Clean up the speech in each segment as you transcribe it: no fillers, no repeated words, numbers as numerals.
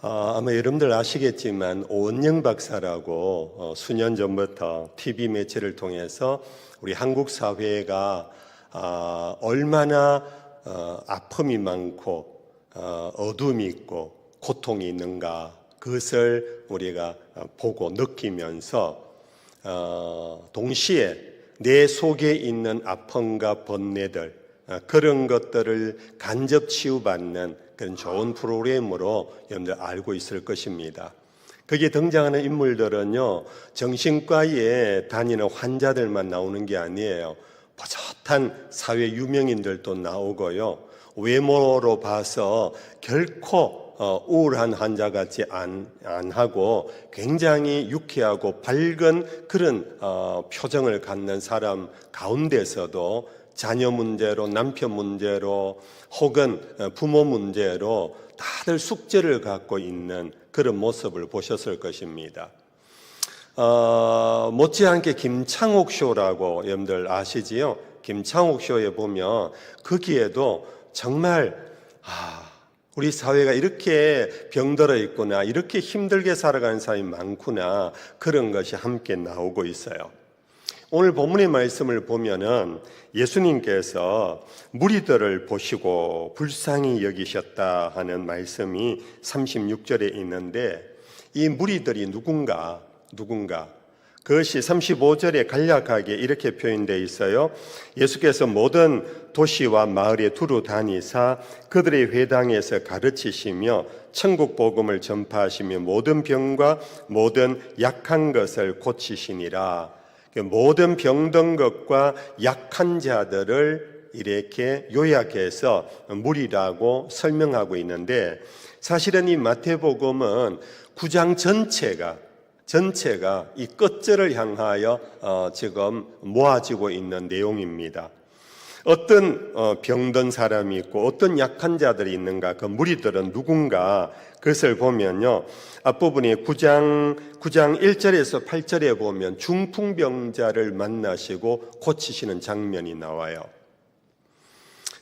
아마 여러분들 아시겠지만 오은영 박사라고 수년 전부터 TV 매체를 통해서 우리 한국 사회가 얼마나 아픔이 많고 어둠이 있고 고통이 있는가, 그것을 우리가 보고 느끼면서 동시에 내 속에 있는 아픔과 번뇌들, 그런 것들을 간접 치유받는 그런 좋은 프로그램으로 여러분들 알고 있을 것입니다. 거기에 등장하는 인물들은요, 정신과에 다니는 환자들만 나오는 게 아니에요. 버젓한 사회 유명인들도 나오고요, 외모로 봐서 결코 우울한 환자 같지 않하고 굉장히 유쾌하고 밝은 그런 표정을 갖는 사람 가운데서도 자녀 문제로, 남편 문제로, 혹은 부모 문제로 다들 숙제를 갖고 있는 그런 모습을 보셨을 것입니다. 못지않게 김창옥 쇼라고 여러분들 아시지요? 김창옥 쇼에 보면 거기에도 정말 우리 사회가 이렇게 병들어 있구나, 이렇게 힘들게 살아가는 사람이 많구나, 그런 것이 함께 나오고 있어요. 오늘 본문의 말씀을 보면은 예수님께서 무리들을 보시고 불쌍히 여기셨다 하는 말씀이 36절에 있는데, 이 무리들이 누군가 그것이 35절에 간략하게 이렇게 표현되어 있어요. 예수께서 모든 도시와 마을에 두루 다니사 그들의 회당에서 가르치시며 천국 복음을 전파하시며 모든 병과 모든 약한 것을 고치시니라. 모든 병든 것과 약한 자들을 이렇게 요약해서 무리라고 설명하고 있는데, 사실은 이 마태복음은 9장 전체가 이 끝절을 향하여 지금 모아지고 있는 내용입니다. 어떤 병든 사람이 있고 어떤 약한 자들이 있는가, 그 무리들은 누군가, 그것을 보면요, 앞부분에 9장 1절에서 8절에 보면 중풍병자를 만나시고 고치시는 장면이 나와요.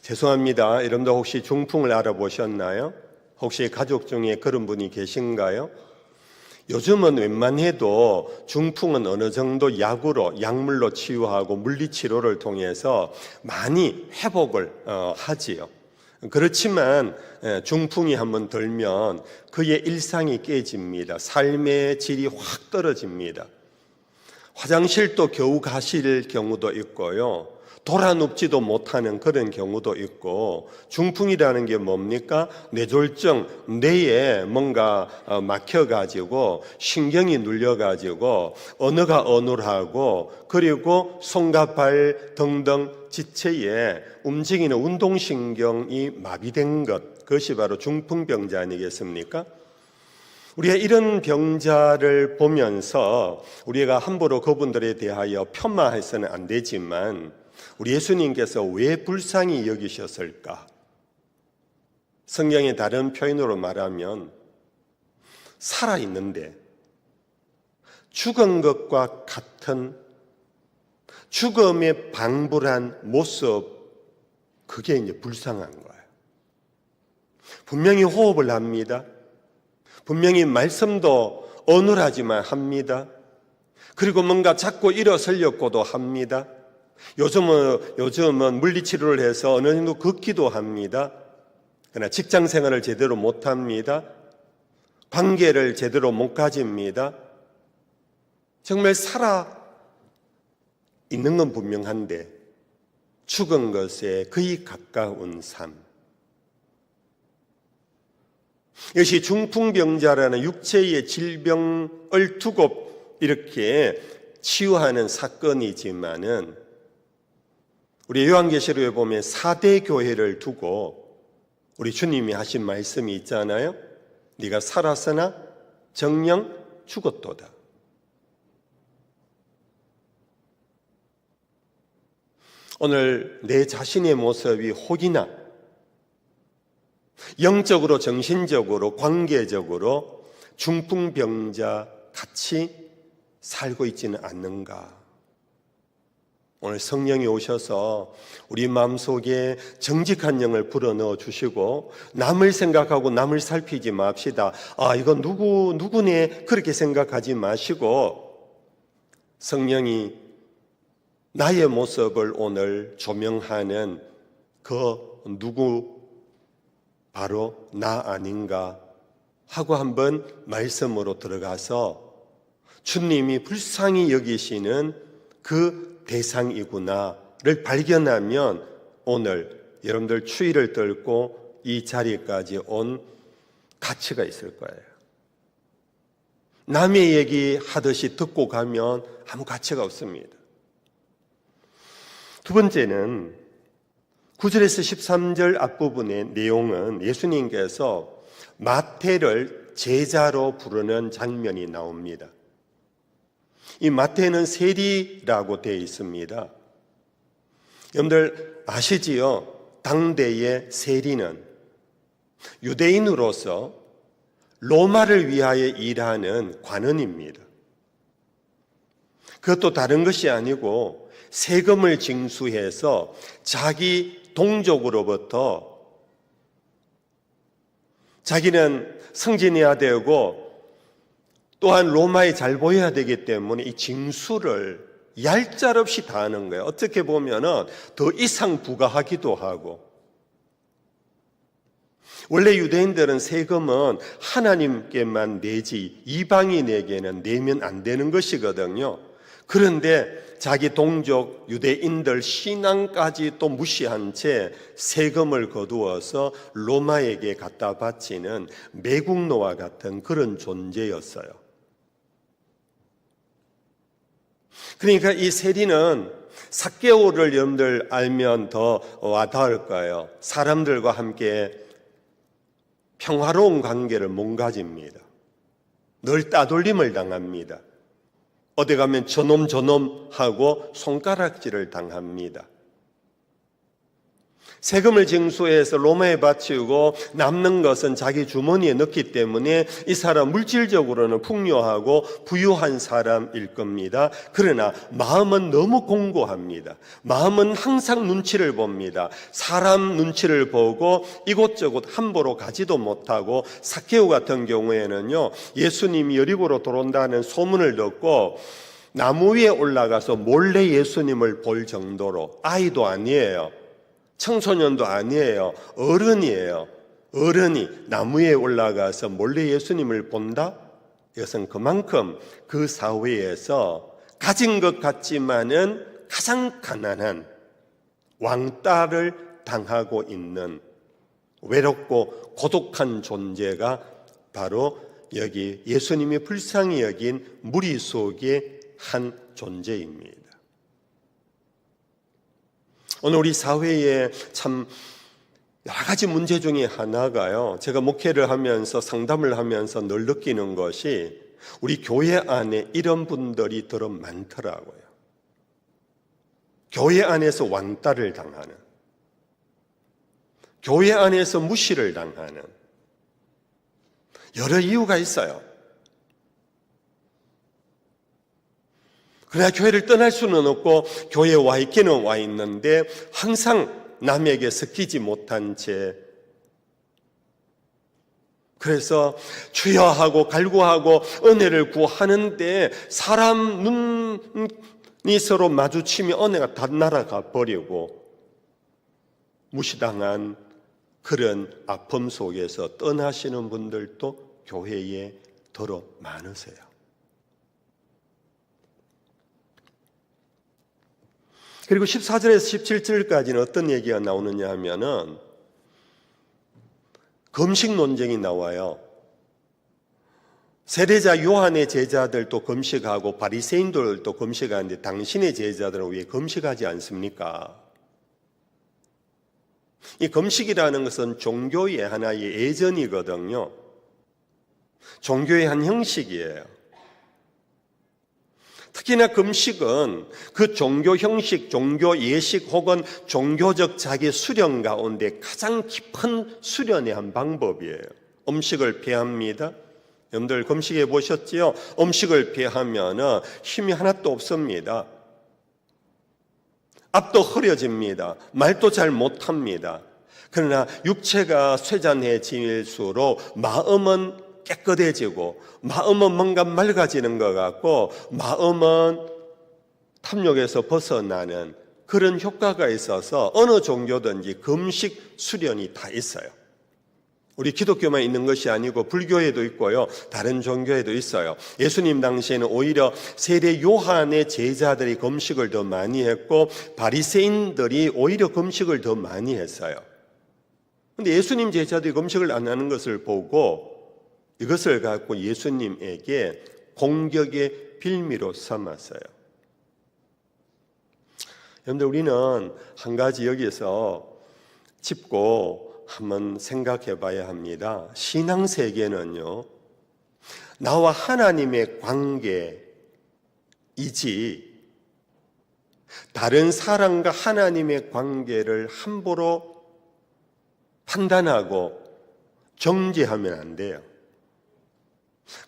죄송합니다, 여러분들 혹시 중풍을 알아보셨나요? 혹시 가족 중에 그런 분이 계신가요? 요즘은 웬만해도 중풍은 어느 정도 약물로 치유하고 물리치료를 통해서 많이 회복을 하지요. 그렇지만 중풍이 한번 들면 그의 일상이 깨집니다. 삶의 질이 확 떨어집니다. 화장실도 겨우 가실 경우도 있고요, 돌아눕지도 못하는 그런 경우도 있고, 중풍이라는 게 뭡니까? 뇌졸중, 뇌에 뭔가 막혀가지고 신경이 눌려가지고 언어가 어눌하고, 그리고 손과 발 등등 지체에 움직이는 운동신경이 마비된 것, 그것이 바로 중풍병자 아니겠습니까? 우리가 이런 병자를 보면서 우리가 함부로 그분들에 대하여 폄하해서는 안 되지만, 우리 예수님께서 왜 불쌍히 여기셨을까? 성경의 다른 표현으로 말하면 살아있는데 죽은 것과 같은 죽음의 방불한 모습, 그게 이제 불쌍한 거예요. 분명히 호흡을 합니다. 분명히 말씀도 어눌하지만 합니다. 그리고 뭔가 자꾸 일어서려고도 합니다. 요즘은 물리치료를 해서 어느 정도 걷기도 합니다. 그러나 직장 생활을 제대로 못합니다. 관계를 제대로 못 가집니다. 정말 살아 있는 건 분명한데 죽은 것에 거의 가까운 삶. 이것이 중풍병자라는 육체의 질병을 두고 이렇게 치유하는 사건이지만은, 우리 요한계시록에 보면 4대 교회를 두고 우리 주님이 하신 말씀이 있잖아요. 네가 살았으나 정녕 죽었도다. 오늘 내 자신의 모습이 혹이나 영적으로, 정신적으로, 관계적으로 중풍병자 같이 살고 있지는 않는가? 오늘 성령이 오셔서 우리 마음속에 정직한 영을 불어넣어 주시고 남을 생각하고 남을 살피지 맙시다. 이건 누구네 그렇게 생각하지 마시고 성령이 나의 모습을 오늘 조명하는 그 누구 바로 나 아닌가 하고 한번 말씀으로 들어가서 주님이 불쌍히 여기시는 그 대상이구나를 발견하면 오늘 여러분들 추위를 떨고 이 자리까지 온 가치가 있을 거예요. 남의 얘기 하듯이 듣고 가면 아무 가치가 없습니다. 두 번째는 9절에서 13절 앞부분의 내용은 예수님께서 마태를 제자로 부르는 장면이 나옵니다. 이 마태는 세리라고 되어 있습니다. 여러분들 아시지요? 당대의 세리는 유대인으로서 로마를 위하여 일하는 관원입니다. 그것도 다른 것이 아니고 세금을 징수해서 자기 동족으로부터 자기는 승진해야 되고 또한 로마에 잘 보여야 되기 때문에 이 징수를 얄짤없이 다 하는 거예요. 어떻게 보면은 더 이상 부과하기도 하고. 원래 유대인들은 세금은 하나님께만 내지 이방인에게는 내면 안 되는 것이거든요. 그런데 자기 동족 유대인들 신앙까지 또 무시한 채 세금을 거두어서 로마에게 갖다 바치는 매국노와 같은 그런 존재였어요. 그러니까 이 세리는 삭개오를 여러분들 알면 더 와닿을 거예요. 사람들과 함께 평화로운 관계를 못 가집니다. 늘 따돌림을 당합니다. 어디 가면 저놈 하고 손가락질을 당합니다. 세금을 징수해서 로마에 바치고 남는 것은 자기 주머니에 넣기 때문에 이 사람 물질적으로는 풍요하고 부유한 사람일 겁니다. 그러나 마음은 너무 공고합니다. 마음은 항상 눈치를 봅니다. 사람 눈치를 보고 이곳저곳 함부로 가지도 못하고 삭개오 같은 경우에는요, 예수님이 여리고로 들어온다는 소문을 듣고 나무 위에 올라가서 몰래 예수님을 볼 정도로, 아이도 아니에요, 청소년도 아니에요, 어른이에요. 어른이 나무에 올라가서 몰래 예수님을 본다? 이것은 그만큼 그 사회에서 가진 것 같지만은 가장 가난한 왕따를 당하고 있는 외롭고 고독한 존재가 바로 여기 예수님이 불쌍히 여긴 무리 속의 한 존재입니다. 오늘 우리 사회에 참 여러 가지 문제 중에 하나가요, 제가 목회를 하면서 상담을 하면서 늘 느끼는 것이 우리 교회 안에 이런 분들이 더 많더라고요. 교회 안에서 왕따를 당하는, 교회 안에서 무시를 당하는 여러 이유가 있어요. 그러나 교회를 떠날 수는 없고 교회에 와 있기는 와 있는데 항상 남에게 섞이지 못한 채, 그래서 주여 하고 갈구하고 은혜를 구하는데 사람 눈이 서로 마주치면 은혜가 다 날아가 버리고 무시당한 그런 아픔 속에서 떠나시는 분들도 교회에 더러 많으세요. 그리고 14절에서 17절까지는 어떤 얘기가 나오느냐 하면은 금식 논쟁이 나와요. 세례자 요한의 제자들도 금식하고 바리새인들도 금식하는데 당신의 제자들은 왜 금식하지 않습니까? 이 금식이라는 것은 종교의 하나의 예전이거든요. 종교의 한 형식이에요. 특히나 금식은 그 종교 형식, 종교 예식 혹은 종교적 자기 수련 가운데 가장 깊은 수련의 한 방법이에요. 음식을 피합니다. 여러분들 금식해 보셨지요? 음식을 피하면 힘이 하나도 없습니다. 앞도 흐려집니다. 말도 잘 못합니다. 그러나 육체가 쇠잔해질수록 마음은 깨끗해지고 마음은 뭔가 맑아지는 것 같고 마음은 탐욕에서 벗어나는 그런 효과가 있어서 어느 종교든지 금식 수련이 다 있어요. 우리 기독교만 있는 것이 아니고 불교에도 있고요. 다른 종교에도 있어요. 예수님 당시에는 오히려 세례 요한의 제자들이 금식을 더 많이 했고 바리새인들이 오히려 금식을 더 많이 했어요. 그런데 예수님 제자들이 금식을 안 하는 것을 보고 이것을 갖고 예수님에게 공격의 빌미로 삼았어요. 여러분들 우리는 한 가지 여기서 짚고 한번 생각해 봐야 합니다. 신앙 세계는요, 나와 하나님의 관계이지 다른 사람과 하나님의 관계를 함부로 판단하고 정죄하면 안 돼요.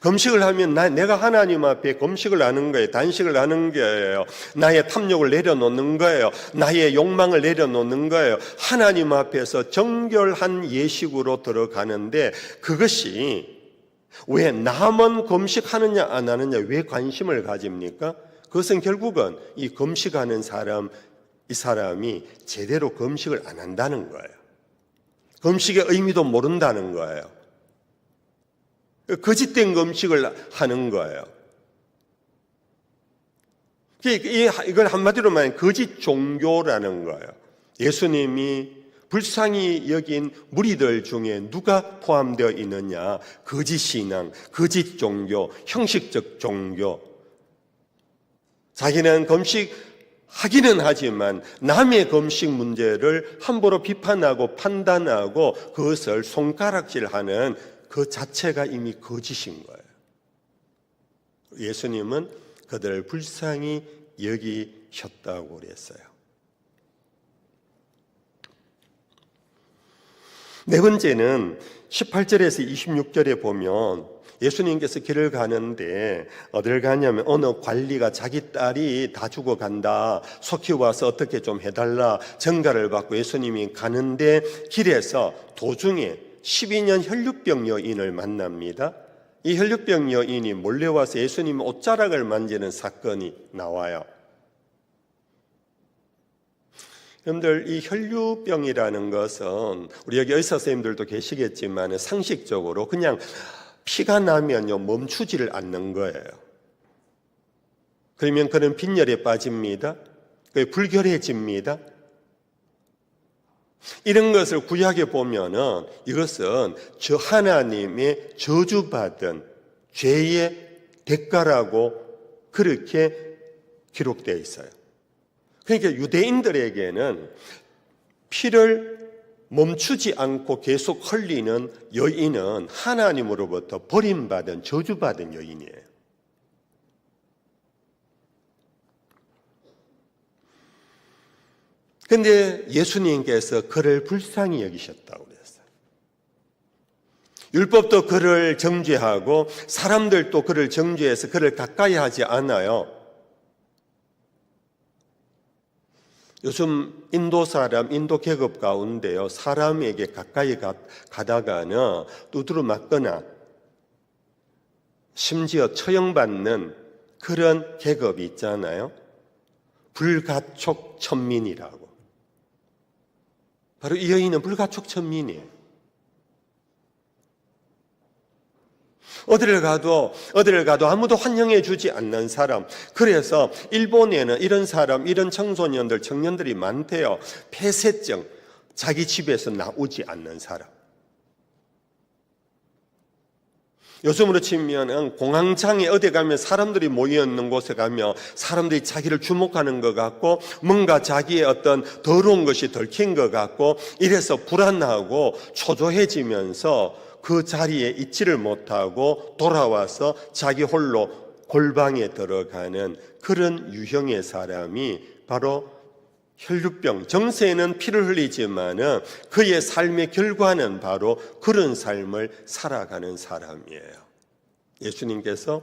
금식을 하면 내가 하나님 앞에 금식을 하는 거예요. 단식을 하는 거예요. 나의 탐욕을 내려놓는 거예요. 나의 욕망을 내려놓는 거예요. 하나님 앞에서 정결한 예식으로 들어가는데 그것이 왜 남은 금식하느냐 안 하느냐 왜 관심을 가집니까? 그것은 결국은 이 금식하는 사람, 이 사람이 제대로 금식을 안 한다는 거예요. 금식의 의미도 모른다는 거예요. 거짓된 금식을 하는 거예요. 이걸 한마디로 말하면 거짓 종교라는 거예요. 예수님이 불쌍히 여긴 무리들 중에 누가 포함되어 있느냐? 거짓 신앙, 거짓 종교, 형식적 종교. 자기는 금식하기는 하지만 남의 금식 문제를 함부로 비판하고 판단하고 그것을 손가락질하는 그 자체가 이미 거짓인 거예요. 예수님은 그들을 불쌍히 여기셨다고 그랬어요. 네 번째는 18절에서 26절에 보면 예수님께서 길을 가는데 어딜 가냐면 어느 관리가 자기 딸이 다 죽어간다. 속히 와서 어떻게 좀 해달라. 전가를 받고 예수님이 가는데 길에서 도중에 12년 혈루병 여인을 만납니다. 이 혈루병 여인이 몰려와서 예수님 옷자락을 만지는 사건이 나와요. 여러분들 이 혈루병이라는 것은 우리 여기 의사 선생님들도 계시겠지만 상식적으로 그냥 피가 나면요 멈추지를 않는 거예요. 그러면 그는 빈혈에 빠집니다. 불결해집니다. 이런 것을 구약에 보면은 이것은 저 하나님의 저주받은 죄의 대가라고 그렇게 기록되어 있어요. 그러니까 유대인들에게는 피를 멈추지 않고 계속 흘리는 여인은 하나님으로부터 버림받은 저주받은 여인이에요. 그런데 예수님께서 그를 불쌍히 여기셨다고 그랬어요. 율법도 그를 정죄하고 사람들도 그를 정죄해서 그를 가까이 하지 않아요. 요즘 인도 사람, 인도 계급 가운데요, 사람에게 가까이 가다가는 두드러 맞거나 심지어 처형받는 그런 계급이 있잖아요. 불가촉 천민이라고. 바로 이 여인은 불가촉 천민이에요. 어디를 가도 아무도 환영해 주지 않는 사람. 그래서 일본에는 이런 사람, 이런 청소년들, 청년들이 많대요. 폐쇄증, 자기 집에서 나오지 않는 사람. 요즘으로 치면 공항장에 어디 가면 사람들이 모여있는 곳에 가면 사람들이 자기를 주목하는 것 같고 뭔가 자기의 어떤 더러운 것이 들킨 것 같고 이래서 불안하고 초조해지면서 그 자리에 있지를 못하고 돌아와서 자기 홀로 골방에 들어가는 그런 유형의 사람이 바로 혈루병, 정세에는 피를 흘리지만은 그의 삶의 결과는 바로 그런 삶을 살아가는 사람이에요. 예수님께서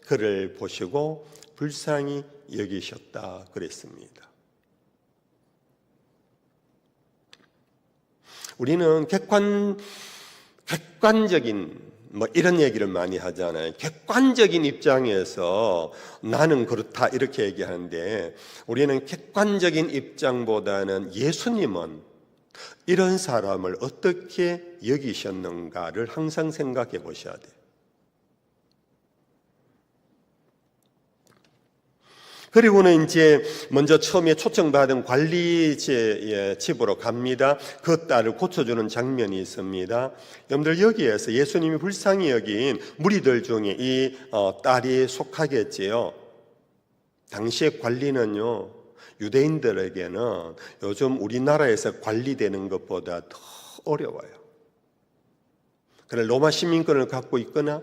그를 보시고 불쌍히 여기셨다 그랬습니다. 우리는 객관적인 이런 얘기를 많이 하잖아요. 객관적인 입장에서 나는 그렇다 이렇게 얘기하는데, 우리는 객관적인 입장보다는 예수님은 이런 사람을 어떻게 여기셨는가를 항상 생각해 보셔야 돼요. 그리고는 이제 먼저 처음에 초청받은 관리자의 집으로 갑니다. 그 딸을 고쳐주는 장면이 있습니다. 여러분들, 여기에서 예수님이 불쌍히 여긴 무리들 중에 이 딸이 속하겠지요. 당시의 관리는요, 유대인들에게는 요즘 우리나라에서 관리되는 것보다 더 어려워요. 그래, 로마 시민권을 갖고 있거나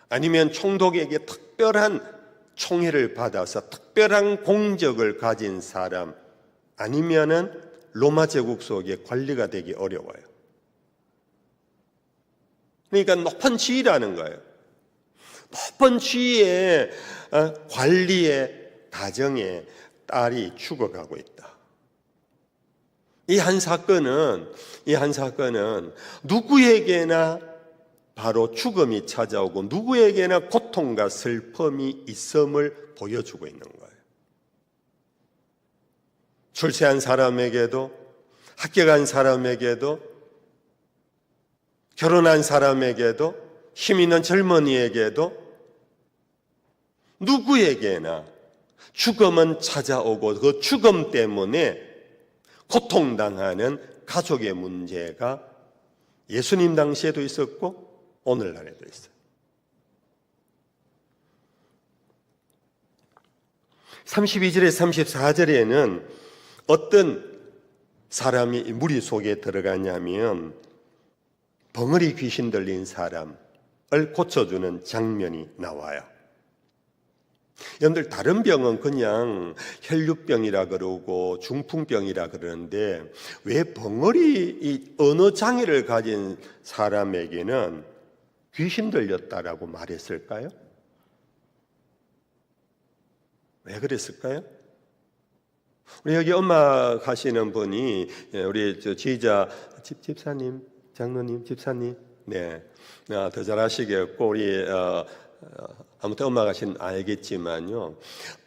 아니면 총독에게 특별한 총애를 받아서 특별한 공적을 가진 사람, 아니면은 로마 제국 속에 관리가 되기 어려워요. 그러니까 높은 지위라는 거예요. 높은 지위의 관리의 가정에 딸이 죽어가고 있다. 이 한 사건은 누구에게나 바로 죽음이 찾아오고 누구에게나 고통과 슬픔이 있음을 보여주고 있는 거예요. 출세한 사람에게도, 합격한 사람에게도, 결혼한 사람에게도, 힘 있는 젊은이에게도, 누구에게나 죽음은 찾아오고 그 죽음 때문에 고통당하는 가족의 문제가 예수님 당시에도 있었고 오늘날에도 있어요. 32절에 34절에는 어떤 사람이 무리 속에 들어가냐면 벙어리 귀신 들린 사람을 고쳐주는 장면이 나와요. 여러분들, 다른 병은 그냥 혈류병이라 그러고 중풍병이라 그러는데 왜 벙어리 이 언어 장애를 가진 사람에게는 귀신 들렸다라고 말했을까요? 왜 그랬을까요? 우리 여기 엄마 가시는 분이, 우리 지휘자 집사님, 장로님, 집사님, 네, 더 잘하시겠고, 우리 아무튼 엄마 가신 알겠지만요,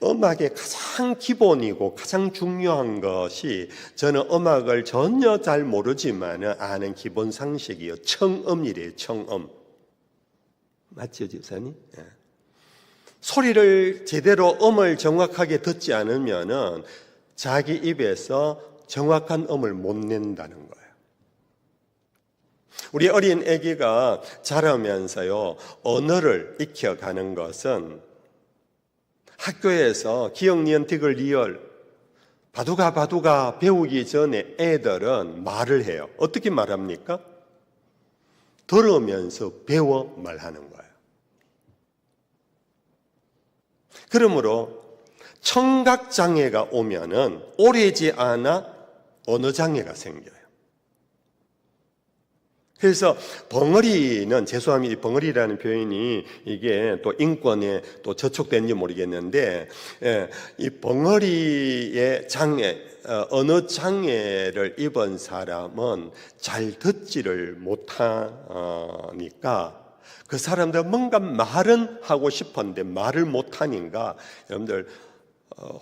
음악의 가장 기본이고 가장 중요한 것이, 저는 음악을 전혀 잘 모르지만 아는 기본 상식이요, 청음이래요. 청음. 맞죠, 집사님? 네. 소리를 제대로 음을 정확하게 듣지 않으면은 자기 입에서 정확한 음을 못 낸다는 거예요. 우리 어린 아기가 자라면서요, 언어를 익혀가는 것은 학교에서 기역, 니은, 디귿, 리을, 바두가 배우기 전에 애들은 말을 해요. 어떻게 말합니까? 들으면서 배워 말하는 거예요. 그러므로 청각장애가 오면은 오래지 않아 언어장애가 생겨요. 그래서 벙어리는, 죄송합니다, 벙어리라는 표현이 이게 또 인권에 또 저촉된지 모르겠는데, 이 벙어리의 장애, 언어 장애를 입은 사람은 잘 듣지를 못하니까 그 사람들 뭔가 말은 하고 싶었는데 말을 못하니까, 여러분들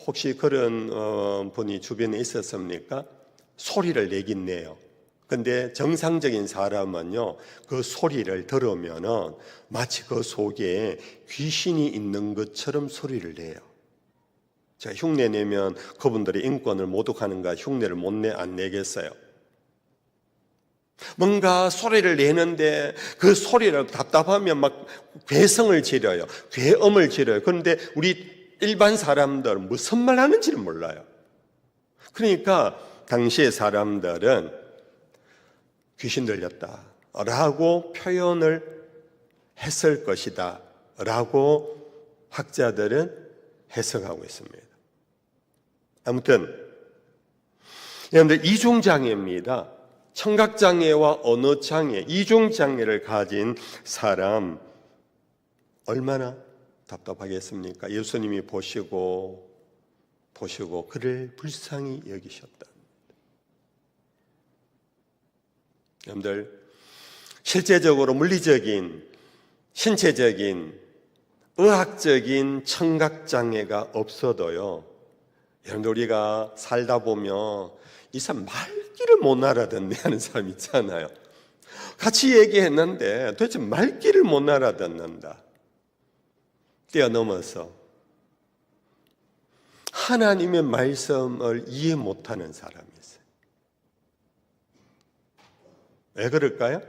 혹시 그런 분이 주변에 있었습니까? 소리를 내긴 내요. 근데 정상적인 사람은요, 그 소리를 들으면은 마치 그 속에 귀신이 있는 것처럼 소리를 내요. 제가 흉내 내면 그분들의 인권을 모독하는가, 흉내를 안 내겠어요? 뭔가 소리를 내는데 그 소리를 답답하면 막 괴성을 지려요. 괴음을 지려요. 그런데 우리 일반 사람들은 무슨 말 하는지를 몰라요. 그러니까 당시의 사람들은 귀신 들렸다 라고 표현을 했을 것이다 라고 학자들은 해석하고 있습니다. 아무튼 여러분들, 이중장애입니다. 청각장애와 언어장애, 이중장애를 가진 사람 얼마나 답답하겠습니까? 예수님이 보시고 그를 불쌍히 여기셨다. 여러분들, 실제적으로 물리적인, 신체적인, 의학적인 청각장애가 없어도요, 여러분들, 우리가 살다 보면 이 사람 말귀를 못 알아듣네 하는 사람 있잖아요. 같이 얘기했는데 도대체 말귀를 못 알아듣는다. 뛰어넘어서 하나님의 말씀을 이해 못하는 사람이 있어요. 왜 그럴까요?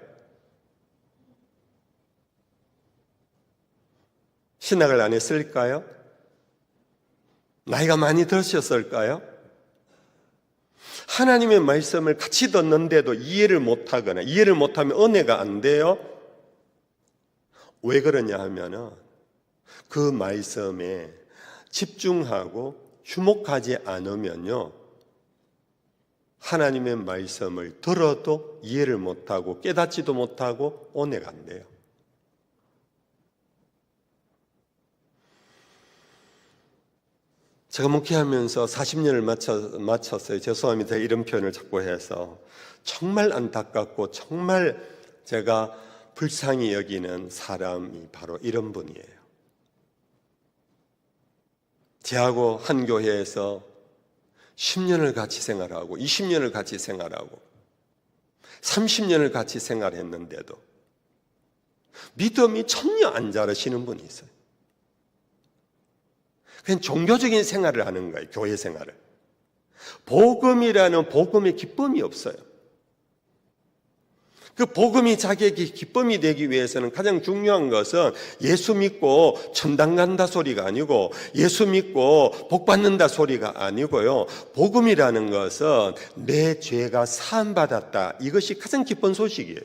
신학을 안 했을까요? 나이가 많이 드셨을까요? 하나님의 말씀을 같이 듣는데도 이해를 못하거나 이해를 못하면 은혜가 안 돼요. 왜 그러냐 하면은 그 말씀에 집중하고 주목하지 않으면요, 하나님의 말씀을 들어도 이해를 못하고 깨닫지도 못하고 은혜가 안 돼요. 제가 목회하면서 40년을 마쳤어요. 죄송합니다. 이런 표현을 자꾸 해서. 정말 안타깝고 정말 제가 불쌍히 여기는 사람이 바로 이런 분이에요. 저하고 한 교회에서 10년을 같이 생활하고 20년을 같이 생활하고 30년을 같이 생활했는데도 믿음이 전혀 안 자라시는 분이 있어요. 그냥 종교적인 생활을 하는 거예요. 교회 생활을. 복음이라는 복음의 기쁨이 없어요. 그 복음이 자기에게 기쁨이 되기 위해서는 가장 중요한 것은 예수 믿고 천당 간다 소리가 아니고 예수 믿고 복 받는다 소리가 아니고요. 복음이라는 것은 내 죄가 사함받았다. 이것이 가장 기쁜 소식이에요.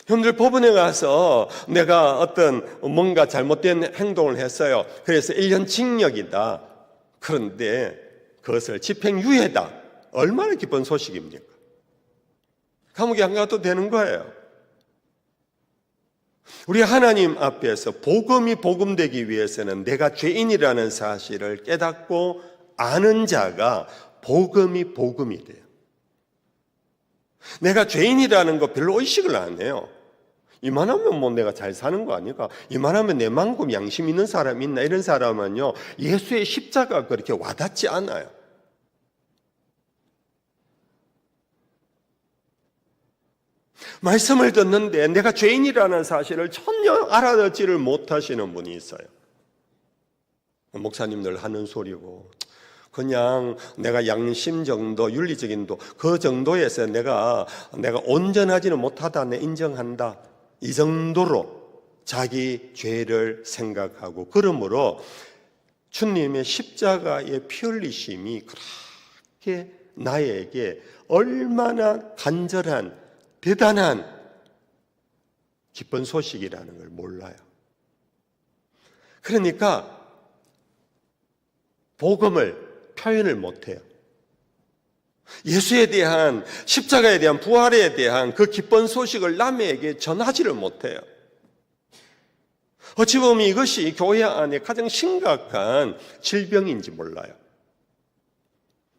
형들, 법원에 가서 내가 어떤 뭔가 잘못된 행동을 했어요. 그래서 1년 징역이다. 그런데 그것을 집행유예다. 얼마나 기쁜 소식입니까? 감옥에 안 가도 되는 거예요. 우리 하나님 앞에서 복음이 복음되기 위해서는 내가 죄인이라는 사실을 깨닫고 아는 자가 복음이 복음이 돼요. 내가 죄인이라는 거 별로 의식을 안 해요. 이만하면 뭐 내가 잘 사는 거 아닐까? 이만하면 내 만큼 양심 있는 사람 있나? 이런 사람은요, 예수의 십자가가 그렇게 와닿지 않아요. 말씀을 듣는데 내가 죄인이라는 사실을 전혀 알아듣지를 못하시는 분이 있어요. 목사님들 하는 소리고, 그냥 내가 양심 정도, 윤리적인 그 정도에서 내가 온전하지는 못하다, 내 인정한다. 이 정도로 자기 죄를 생각하고, 그러므로 주님의 십자가의 피 흘리심이 그렇게 나에게 얼마나 간절한, 대단한 기쁜 소식이라는 걸 몰라요. 그러니까 복음을 표현을 못해요. 예수에 대한, 십자가에 대한, 부활에 대한 그 기쁜 소식을 남에게 전하지를 못해요. 어찌 보면 이것이 교회 안에 가장 심각한 질병인지 몰라요.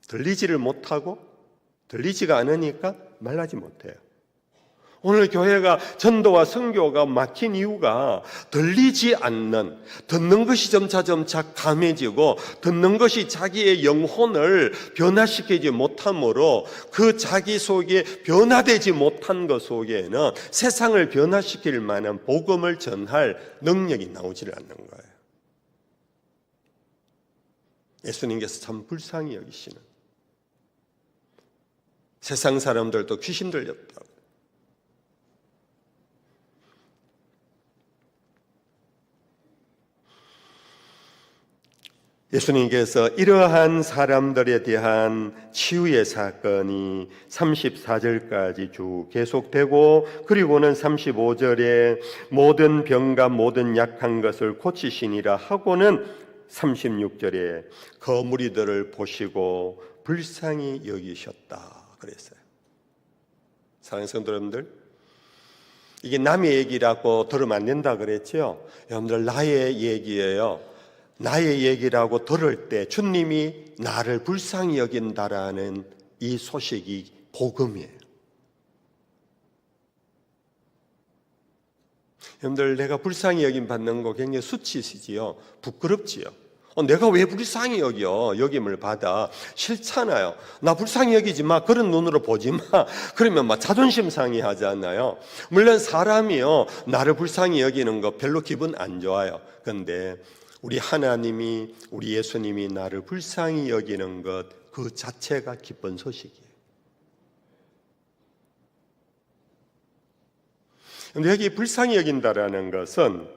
들리지를 못하고 들리지가 않으니까 말하지 못해요. 오늘 교회가 전도와 선교가 막힌 이유가 들리지 않는, 듣는 것이 점차 감해지고 듣는 것이 자기의 영혼을 변화시키지 못함으로 그 자기 속에 변화되지 못한 것 속에는 세상을 변화시킬 만한 복음을 전할 능력이 나오지를 않는 거예요. 예수님께서 참 불쌍히 여기시는, 세상 사람들도 귀신 들렸다고, 예수님께서 이러한 사람들에 대한 치유의 사건이 34절까지 쭉 계속되고, 그리고는 35절에 모든 병과 모든 약한 것을 고치시니라 하고는 36절에 그 무리들을 보시고 불쌍히 여기셨다 그랬어요. 사랑하는 성도 여러분들, 이게 남의 얘기라고 들으면 안 된다 그랬죠? 여러분들, 나의 얘기예요. 나의 얘기라고 들을 때 주님이 나를 불쌍히 여긴다라는 이 소식이 복음이에요. 여러분들, 내가 불쌍히 여김 받는 거 굉장히 수치시지요. 부끄럽지요. 내가 왜 불쌍히 여김을 받아? 싫잖아요. 나 불쌍히 여기지 마. 그런 눈으로 보지 마. 그러면 막 자존심 상해하잖아요. 물론 사람이요, 나를 불쌍히 여기는 거 별로 기분 안 좋아요. 그런데 우리 하나님이, 우리 예수님이 나를 불쌍히 여기는 것, 그 자체가 기쁜 소식이에요. 근데 여기 불쌍히 여긴다라는 것은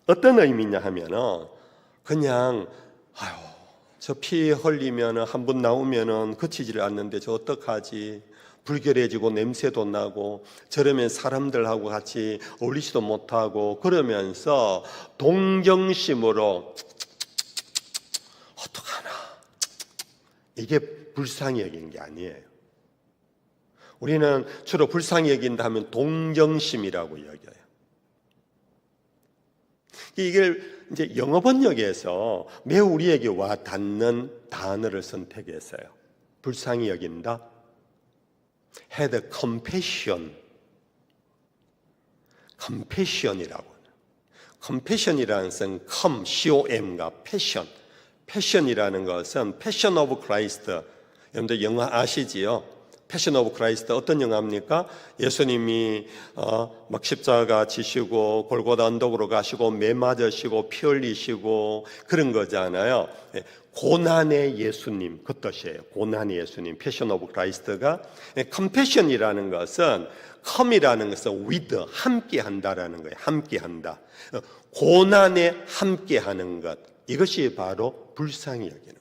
어떤 의미냐 하면은, 그냥 저 피 흘리면 한 번 나오면은 그치지를 않는데 저 어떡하지? 불결해지고 냄새도 나고 저러면 사람들하고 같이 어울리지도 못하고 그러면서 동정심으로 어떡하나, 이게 불쌍히 여기는 게 아니에요. 우리는 주로 불쌍히 여긴다 하면 동정심이라고 여겨요. 이게 이제 영어 번역에서 매우 우리에게 와 닿는 단어를 선택했어요. 불쌍히 여긴다. had compassion. compassion이라고. compassion이라는 것은 com과 passion. passion이라는 것은 passion of Christ. 여러분들 영화 아시지요? 패션 오브 크라이스트 어떤 영화입니까? 예수님이 막 십자가 지시고 골고다 언덕으로 가시고 매 맞으시고 피 흘리시고 그런 거잖아요. 고난의 예수님, 그 뜻이에요. 고난의 예수님, 패션 오브 크라이스트가. 컴패션이라는 것은, 컴이라는 것은 with, 함께 한다라는 거예요. 함께 한다. 고난에 함께 하는 것, 이것이 바로 불쌍히 여기는.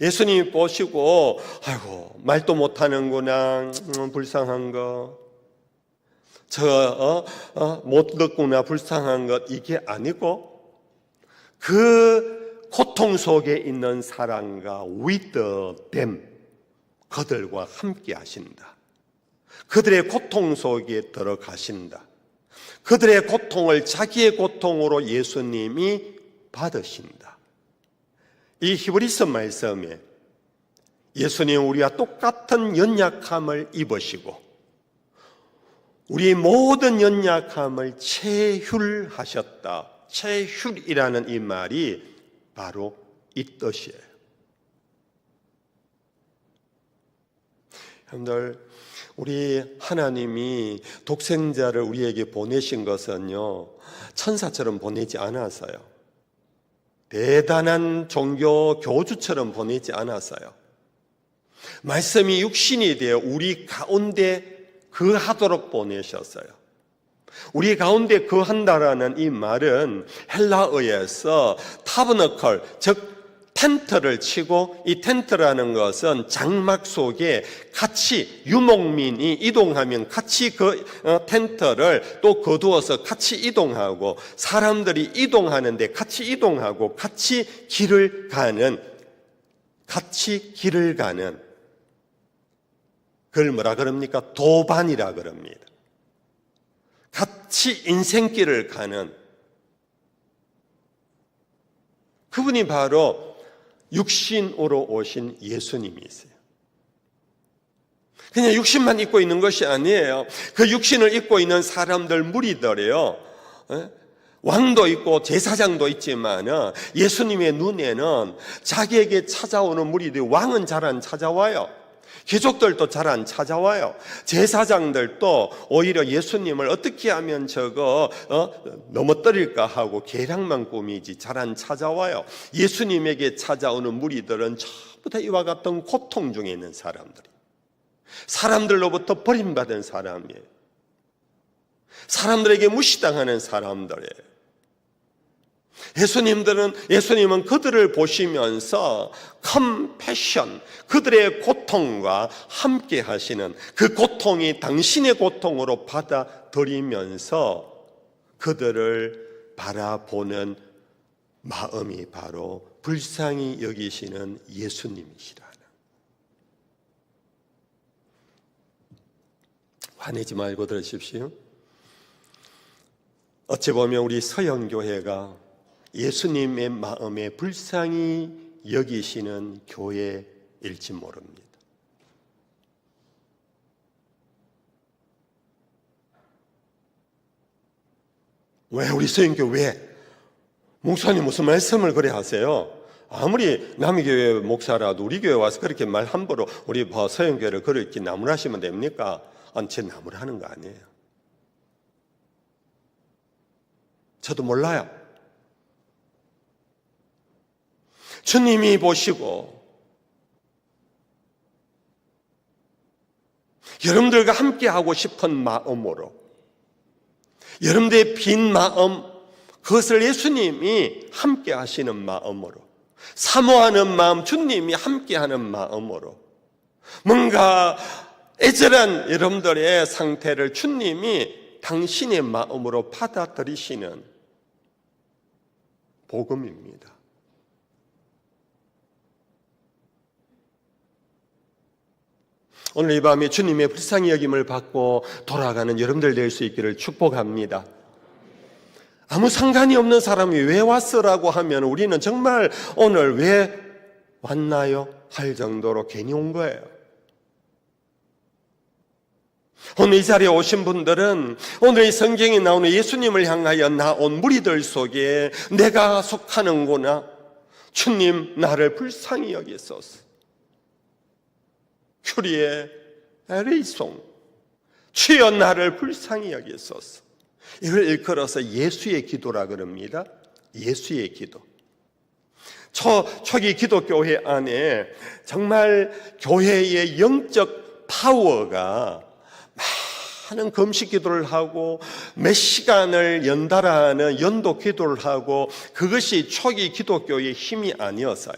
예수님이 보시고 아이고 말도 못하는구나, 불쌍한 거, 못 듣구나, 불쌍한 것, 이게 아니고 그 고통 속에 있는 사람과 with them, 그들과 함께 하신다. 그들의 고통 속에 들어가신다. 그들의 고통을 자기의 고통으로 예수님이 받으신다. 이 히브리서 말씀에 예수님 우리와 똑같은 연약함을 입으시고 우리 모든 연약함을 체휼하셨다. 체휼이라는 이 말이 바로 이 뜻이에요. 여러분들, 우리 하나님이 독생자를 우리에게 보내신 것은요, 천사처럼 보내지 않았어요. 대단한 종교 교주처럼 보내지 않았어요. 말씀이 육신이 되어 우리 가운데 거하도록 보내셨어요. 우리 가운데 거한다라는 이 말은 헬라어에서 타버너클, 즉 텐트를 치고, 이 텐트라는 것은 장막 속에 같이 유목민이 이동하면 같이 그 텐트를 또 거두어서 같이 이동하고, 사람들이 이동하는데 같이 이동하고 같이 길을 가는 그걸 뭐라 그럽니까? 도반이라 그럽니다. 같이 인생길을 가는 그분이 바로 육신으로 오신 예수님이세요. 그냥 육신만 입고 있는 것이 아니에요. 그 육신을 입고 있는 사람들, 무리들이요, 왕도 있고 제사장도 있지만 예수님의 눈에는 자기에게 찾아오는 무리들이, 왕은 잘 안 찾아와요. 귀족들도 잘 안 찾아와요. 제사장들도 오히려 예수님을 어떻게 하면 넘어뜨릴까 하고 계략만 꾸미지 잘 안 찾아와요. 예수님에게 찾아오는 무리들은 전부 다 이와 같은 고통 중에 있는 사람들로부터 버림받은 사람이에요. 사람들에게 무시당하는 사람들이에요. 예수님은 그들을 보시면서 컴패션, 그들의 고통과 함께 하시는, 그 고통이 당신의 고통으로 받아들이면서 그들을 바라보는 마음이 바로 불쌍히 여기시는 예수님이시라는. 화내지 말고 들으십시오. 어찌 보면 우리 서영교회가 예수님의 마음에 불쌍히 여기시는 교회일지 모릅니다. 왜 우리 서영교회 왜 목사님 무슨 말씀을 그래 하세요? 아무리 남의 교회 목사라도 우리 교회 와서 그렇게 말 함부로 우리 서영교회를 그렇게 나무라시면 됩니까? 아니, 제 나무라는 거 아니에요. 저도 몰라요. 주님이 보시고 여러분들과 함께 하고 싶은 마음으로, 여러분들의 빈 마음, 그것을 예수님이 함께 하시는 마음으로, 사모하는 마음, 주님이 함께 하는 마음으로, 뭔가 애절한 여러분들의 상태를 주님이 당신의 마음으로 받아들이시는 복음입니다. 오늘 이 밤에 주님의 불쌍히 여김을 받고 돌아가는 여러분들 될 수 있기를 축복합니다. 아무 상관이 없는 사람이 왜 왔어라고 하면 우리는 정말 오늘 왜 왔나요? 할 정도로 괜히 온 거예요. 오늘 이 자리에 오신 분들은 오늘 이 성경에 나오는 예수님을 향하여 나온 무리들 속에 내가 속하는구나, 주님 나를 불쌍히 여기소서, 큐리에 에레이송, 주여 나를 불쌍히 여기소서, 이걸 일컬어서 예수의 기도라 그럽니다. 예수의 기도. 초기 기독교회 안에 정말 교회의 영적 파워가 많은 금식 기도를 하고 몇 시간을 연달아 하는 연도 기도를 하고, 그것이 초기 기독교의 힘이 아니었어요.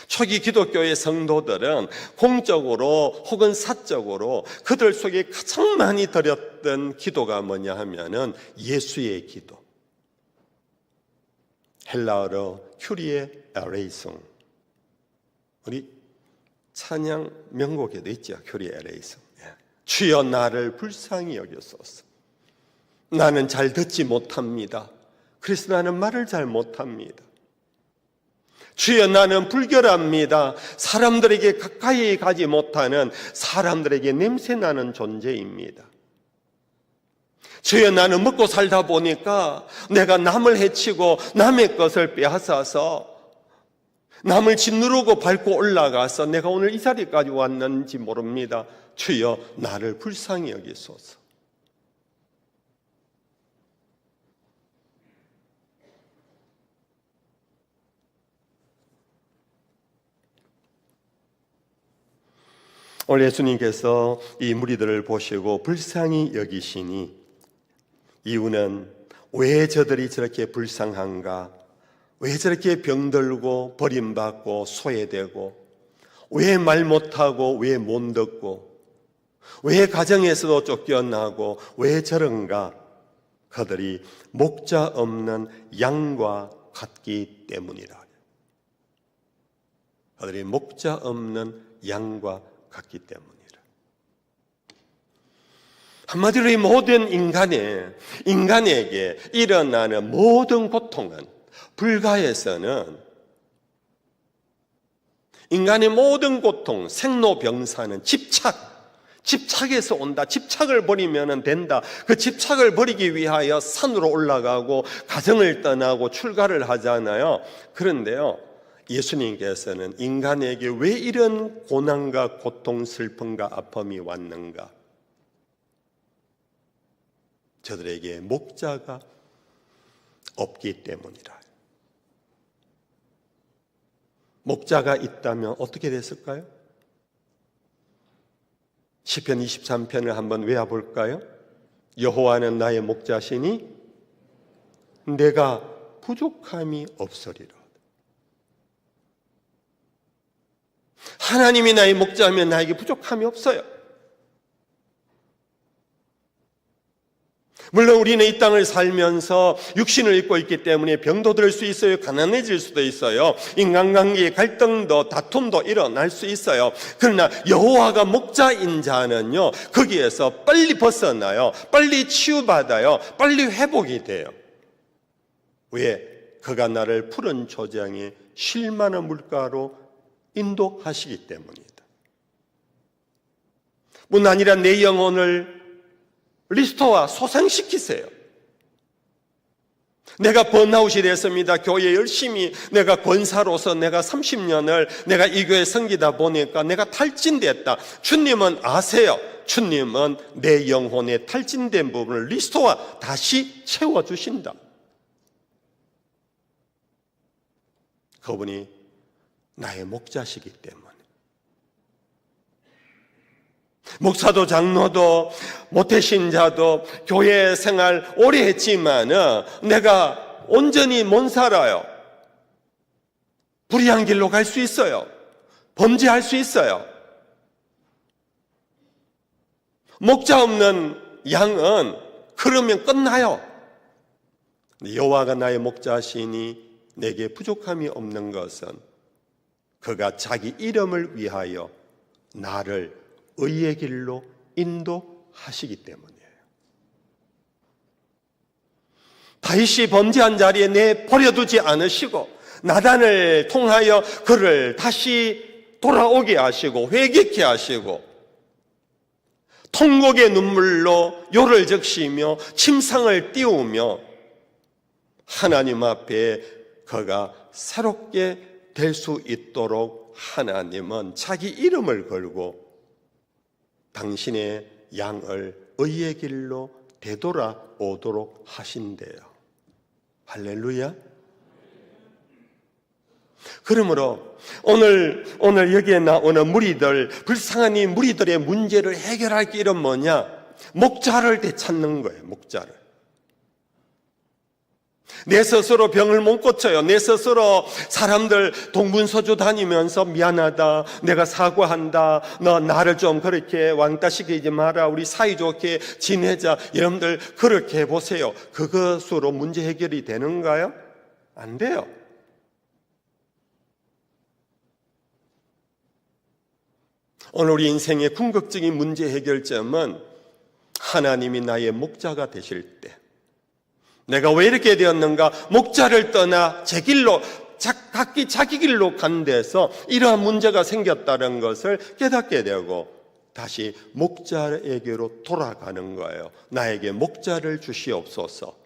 초기 기독교의 성도들은 공적으로 혹은 사적으로 그들 속에 가장 많이 드렸던 기도가 뭐냐 하면은 예수의 기도. 헬라어로 큐리에 에레이송. 우리 찬양 명곡에도 있죠. 큐리에 에레이송. 주여 나를 불쌍히 여기소서. 나는 잘 듣지 못합니다. 그래서 나는 말을 잘 못합니다. 주여 나는 불결합니다. 사람들에게 가까이 가지 못하는, 사람들에게 냄새나는 존재입니다. 주여 나는 먹고 살다 보니까 내가 남을 해치고 남의 것을 빼앗아서 남을 짓누르고 밟고 올라가서 내가 오늘 이 자리까지 왔는지 모릅니다. 주여 나를 불쌍히 여기소서. 오늘 예수님께서 이 무리들을 보시고 불쌍히 여기시니 이유는 왜 저들이 저렇게 불쌍한가? 왜 저렇게 병들고 버림받고 소외되고, 왜 말 못하고 왜 못 듣고, 왜 가정에서도 쫓겨나고 왜 저런가? 그들이 목자 없는 양과 같기 때문이라. 그들이 목자 없는 양과 같기 때문이라. 한마디로 이 모든 인간에게 일어나는 모든 고통은, 불가에서는 인간의 모든 고통, 생로병사는 집착에서 온다. 집착을 버리면 된다. 그 집착을 버리기 위하여 산으로 올라가고 가정을 떠나고 출가를 하잖아요. 그런데요, 예수님께서는 인간에게 왜 이런 고난과 고통, 슬픔과 아픔이 왔는가? 저들에게 목자가 없기 때문이라. 목자가 있다면 어떻게 됐을까요? 시편 23편을 한번 외워볼까요? 여호와는 나의 목자시니 내가 부족함이 없으리라. 하나님이 나의 목자면 나에게 부족함이 없어요. 물론 우리는 이 땅을 살면서 육신을 입고 있기 때문에 병도 들 수 있어요. 가난해질 수도 있어요. 인간관계의 갈등도 다툼도 일어날 수 있어요. 그러나 여호와가 목자인 자는요, 거기에서 빨리 벗어나요. 빨리 치유받아요. 빨리 회복이 돼요. 왜? 그가 나를 푸른 초장에 쉴만한 물가로 인도하시기 때문이다. 뿐 아니라 내 영혼을 리스토어 소생시키세요. 내가 번아웃이 됐습니다. 교회 열심히 내가 권사로서 내가 30년을 내가 이 교회 섬기다 보니까 내가 탈진됐다. 주님은 아세요. 주님은 내 영혼의 탈진된 부분을 리스토어 다시 채워주신다. 그분이 나의 목자시기 때문에. 목사도 장로도 모태신자도 교회 생활 오래 했지만 내가 온전히 못 살아요. 불의한 길로 갈 수 있어요. 범죄할 수 있어요. 목자 없는 양은 그러면 끝나요. 여호와가 나의 목자시니 내게 부족함이 없는 것은 그가 자기 이름을 위하여 나를 의의 길로 인도하시기 때문이에요. 다윗이 범죄한 자리에 내 버려두지 않으시고 나단을 통하여 그를 다시 돌아오게 하시고 회개케 하시고 통곡의 눈물로 요를 적시며 침상을 띄우며 하나님 앞에 그가 새롭게 될 수 있도록 하나님은 자기 이름을 걸고 당신의 양을 의의 길로 되돌아오도록 하신대요. 할렐루야. 그러므로 오늘 여기에 나오는 무리들, 불쌍한 이 무리들의 문제를 해결할 길은 뭐냐? 목자를 되찾는 거예요. 목자를. 내 스스로 병을 못 고쳐요. 내 스스로 사람들 동분서주 다니면서 미안하다, 내가 사과한다, 너 나를 좀 그렇게 왕따시키지 마라, 우리 사이좋게 지내자. 여러분들 그렇게 해보세요. 그것으로 문제 해결이 되는가요? 안 돼요. 오늘 우리 인생의 궁극적인 문제 해결점은 하나님이 나의 목자가 되실 때, 내가 왜 이렇게 되었는가? 목자를 떠나 제 길로, 각기 자기 길로 간 데서 이러한 문제가 생겼다는 것을 깨닫게 되고 다시 목자에게로 돌아가는 거예요. 나에게 목자를 주시옵소서.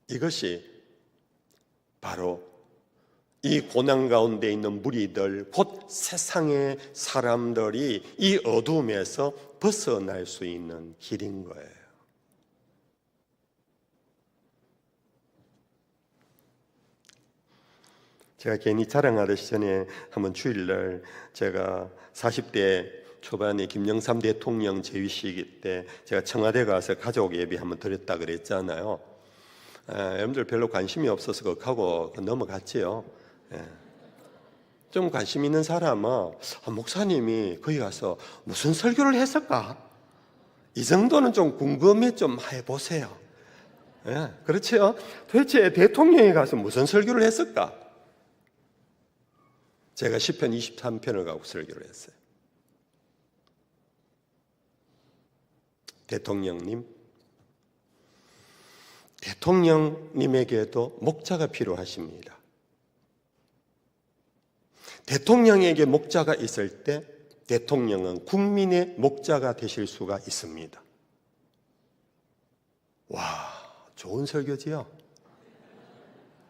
이것이 바로 이 고난 가운데 있는 무리들, 곧 세상의 사람들이 이 어둠에서 벗어날 수 있는 길인 거예요. 제가 괜히 자랑하듯이 전에 한번 주일날 제가 40대 초반에 김영삼 대통령 재위식 때 제가 청와대 가서 가족 예배 한번 드렸다 그랬잖아요. 여러분들 별로 관심이 없어서 그하고 넘어갔지요. 좀 관심 있는 사람은 목사님이 거기 가서 무슨 설교를 했을까? 이 정도는 좀 궁금해 좀 해보세요. 그렇죠? 도대체 대통령이 가서 무슨 설교를 했을까? 제가 시편 23편을 가고 설교를 했어요. 대통령님에게도 목자가 필요하십니다. 대통령에게 목자가 있을 때 대통령은 국민의 목자가 되실 수가 있습니다. 와, 좋은 설교지요?